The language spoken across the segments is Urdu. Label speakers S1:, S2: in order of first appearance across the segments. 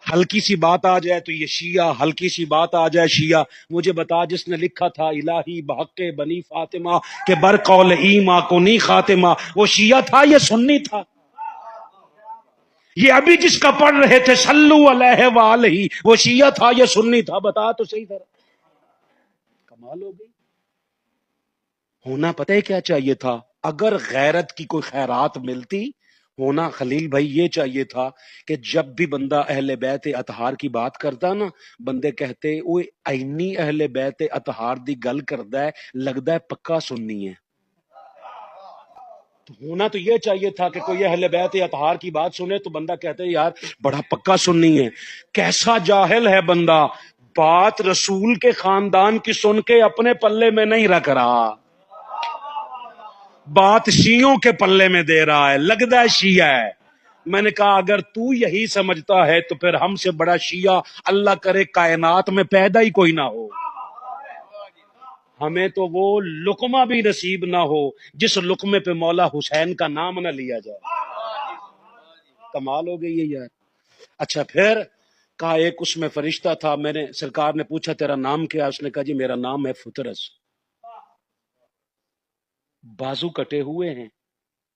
S1: ہلکی سی بات آ جائے تو یہ شیعہ، ہلکی سی بات آ جائے شیعہ۔ مجھے بتا جس نے لکھا تھا الہی بحق بنی فاطمہ کہ بر قول ایما کو نہیں خاتمہ، وہ شیعہ تھا یا سنی تھا؟ یہ ابھی جس کا پڑھ رہے تھے صلو علیہ وآلہ، وہ شیعہ تھا یا سنی تھا؟ بتا تو صحیح ذرا۔ کمال ہو گئی۔ ہونا پتہ ہے کیا چاہیے تھا؟ اگر غیرت کی کوئی خیرات ملتی، ہونا خلیل بھائی یہ چاہیے تھا کہ جب بھی بندہ اہل بیت اطہار کی بات کرتا نا، بندے کہتے اوے اینی اہل بیت اطہار دی گل کردا ہے، لگدا ہے پکا سنی ہے۔ تو ہونا تو یہ چاہیے تھا کہ کوئی اہل بیت اطہار کی بات سنے تو بندہ کہتے یار بڑا پکا سنی ہے۔ کیسا جاہل ہے بندہ، بات رسول کے خاندان کی سن کے اپنے پلے میں نہیں رکھ رہا، بات شیعوں کے پلے میں دے رہا ہے، لگتا ہے شیعہ ہے۔ میں نے کہا اگر تو یہی سمجھتا ہے تو پھر ہم سے بڑا شیعہ اللہ کرے کائنات میں پیدا ہی کوئی نہ ہو۔ ہمیں تو وہ لقمہ بھی نصیب نہ ہو جس لقمے پہ مولا حسین کا نام نہ لیا جائے۔ کمال ہو گئی ہے یار۔ اچھا پھر کہا ایک اس میں فرشتہ تھا، میں نے سرکار نے پوچھا تیرا نام کیا؟ اس نے کہا جی میرا نام ہے فترس، بازو کٹے ہوئے ہیں،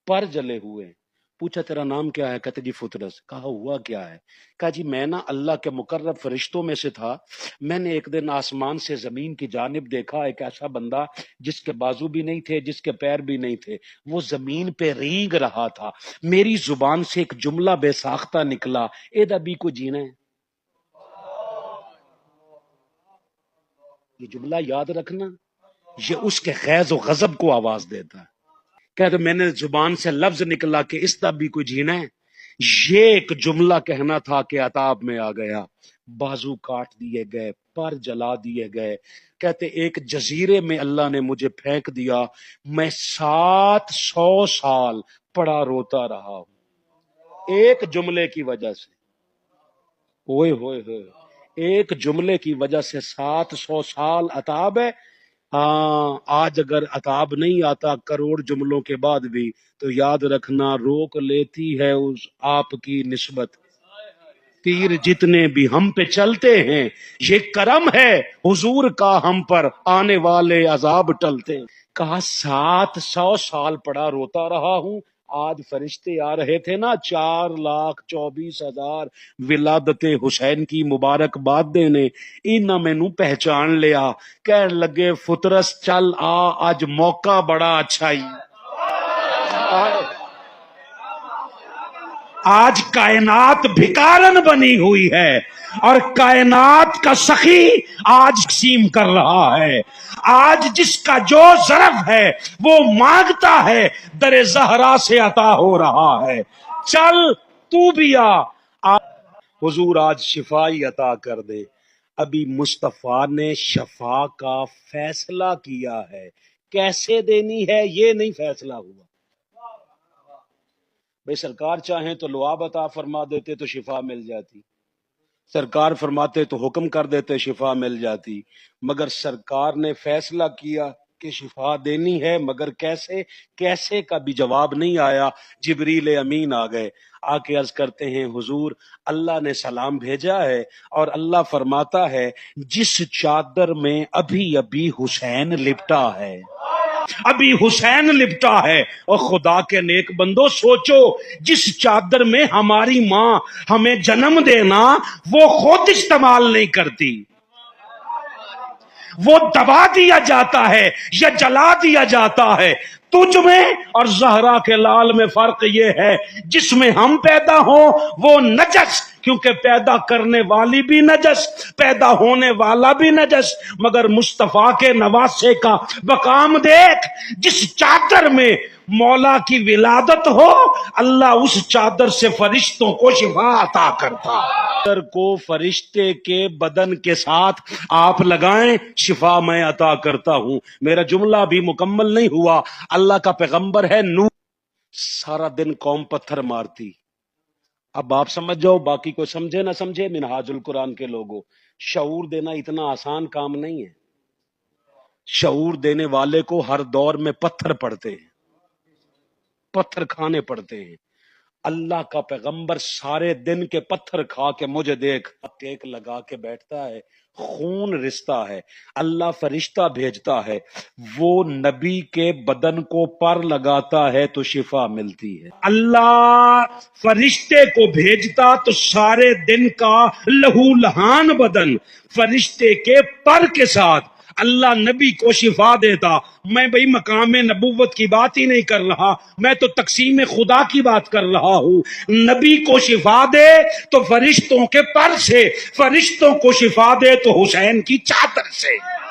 S1: پر جلے ہوئے ہیں۔ پوچھا تیرا نام کیا ہے؟ کہتے جی فترس۔ کہا ہوا کیا ہے؟ کہا جی میں نا اللہ کے مقرب فرشتوں میں سے تھا، میں نے ایک دن آسمان سے زمین کی جانب دیکھا ایک ایسا بندہ جس کے بازو بھی نہیں تھے، جس کے پیر بھی نہیں تھے، وہ زمین پہ رینگ رہا تھا، میری زبان سے ایک جملہ بے ساختہ نکلا، اے دبی کو جینا ہے۔ یہ جملہ یاد رکھنا، یہ اس کے غیظ و غضب کو آواز دیتا ہے۔ کہتے میں نے زبان سے لفظ نکلا کہ اس طرح بھی کوئی جینا ہے، یہ ایک جملہ کہنا تھا کہ عذاب میں آ گیا، بازو کاٹ دیے گئے، پر جلا دیے گئے۔ کہتے ایک جزیرے میں اللہ نے مجھے پھینک دیا، میں 700 سال پڑا روتا رہا ہوں ایک جملے کی وجہ سے۔ ہوئے ہوئے ہوئے، ایک جملے کی وجہ سے 700 سال عذاب ہے۔ ہاں آج اگر عذاب نہیں آتا کروڑ جملوں کے بعد بھی تو یاد رکھنا روک لیتی ہے اس آپ کی نسبت، تیر جتنے بھی ہم پہ چلتے ہیں یہ کرم ہے حضور کا ہم پر آنے والے عذاب ٹلتے ہیں۔ کہا 700 سال پڑا روتا رہا ہوں، آج فرشتے آ رہے تھے نا 4,24,000 ولادت حسین کی مبارکباد دینے، انہاں مینوں پہچان لیا، کہنے لگے فترس چل آ آج موقع بڑا اچھا ہی، آج کائنات بھکارن بنی ہوئی ہے اور کائنات کا سخی آج تقسیم کر رہا ہے، آج جس کا جو ظرف ہے وہ مانگتا ہے در زہرا سے عطا ہو رہا ہے، چل تو بھی آ، حضور آج شفائی عطا کر دے۔ ابھی مصطفیٰ نے شفا کا فیصلہ کیا ہے، کیسے دینی ہے یہ نہیں فیصلہ ہوا۔ بھئی سرکار چاہیں تو لعاب عطا فرما دیتے تو شفا مل جاتی، سرکار فرماتے تو حکم کر دیتے شفا مل جاتی، مگر سرکار نے فیصلہ کیا کہ شفا دینی ہے، مگر کیسے؟ کیسے کا بھی جواب نہیں آیا، جبریل امین آ گئے، آ کے عرض کرتے ہیں حضور اللہ نے سلام بھیجا ہے اور اللہ فرماتا ہے جس چادر میں ابھی ابھی حسین لپٹا ہے، ابھی حسین لپٹا ہے، اور خدا کے نیک بندو سوچو جس چادر میں ہماری ماں ہمیں جنم دینا وہ خود استعمال نہیں کرتی، وہ دبا دیا جاتا ہے یا جلا دیا جاتا ہے، تجھ میں اور زہرا کے لال میں فرق یہ ہے جس میں ہم پیدا ہوں وہ نجس، کیونکہ پیدا کرنے والی بھی نجس، پیدا ہونے والا بھی نجس، مگر مصطفیٰ کے نواسے کا مقام دیکھ، جس چادر میں مولا کی ولادت ہو اللہ اس چادر سے فرشتوں کو شفا عطا کرتا، چادر کو فرشتے کے بدن کے ساتھ آپ لگائیں شفا میں عطا کرتا ہوں۔ میرا جملہ بھی مکمل نہیں ہوا، اللہ کا پیغمبر ہے نوح، سارا دن قوم پتھر مارتی، اب آپ سمجھ جاؤ باقی کوئی سمجھے نہ سمجھے، منہاج القرآن کے لوگوں شعور دینا اتنا آسان کام نہیں ہے، شعور دینے والے کو ہر دور میں پتھر پڑتے ہیں، پتھر کھانے پڑتے ہیں، اللہ کا پیغمبر سارے دن کے پتھر کھا کے مجھے دیکھ ٹیک لگا کے بیٹھتا ہے، خون رستا ہے، اللہ فرشتہ بھیجتا ہے، وہ نبی کے بدن کو پر لگاتا ہے تو شفا ملتی ہے۔ اللہ فرشتے کو بھیجتا تو سارے دن کا لہو لہان بدن فرشتے کے پر کے ساتھ اللہ نبی کو شفا دیتا۔ میں بھئی مقام نبوت کی بات ہی نہیں کر رہا، میں تو تقسیم خدا کی بات کر رہا ہوں۔ نبی کو شفا دے تو فرشتوں کے پر سے، فرشتوں کو شفا دے تو حسین کی چادر سے۔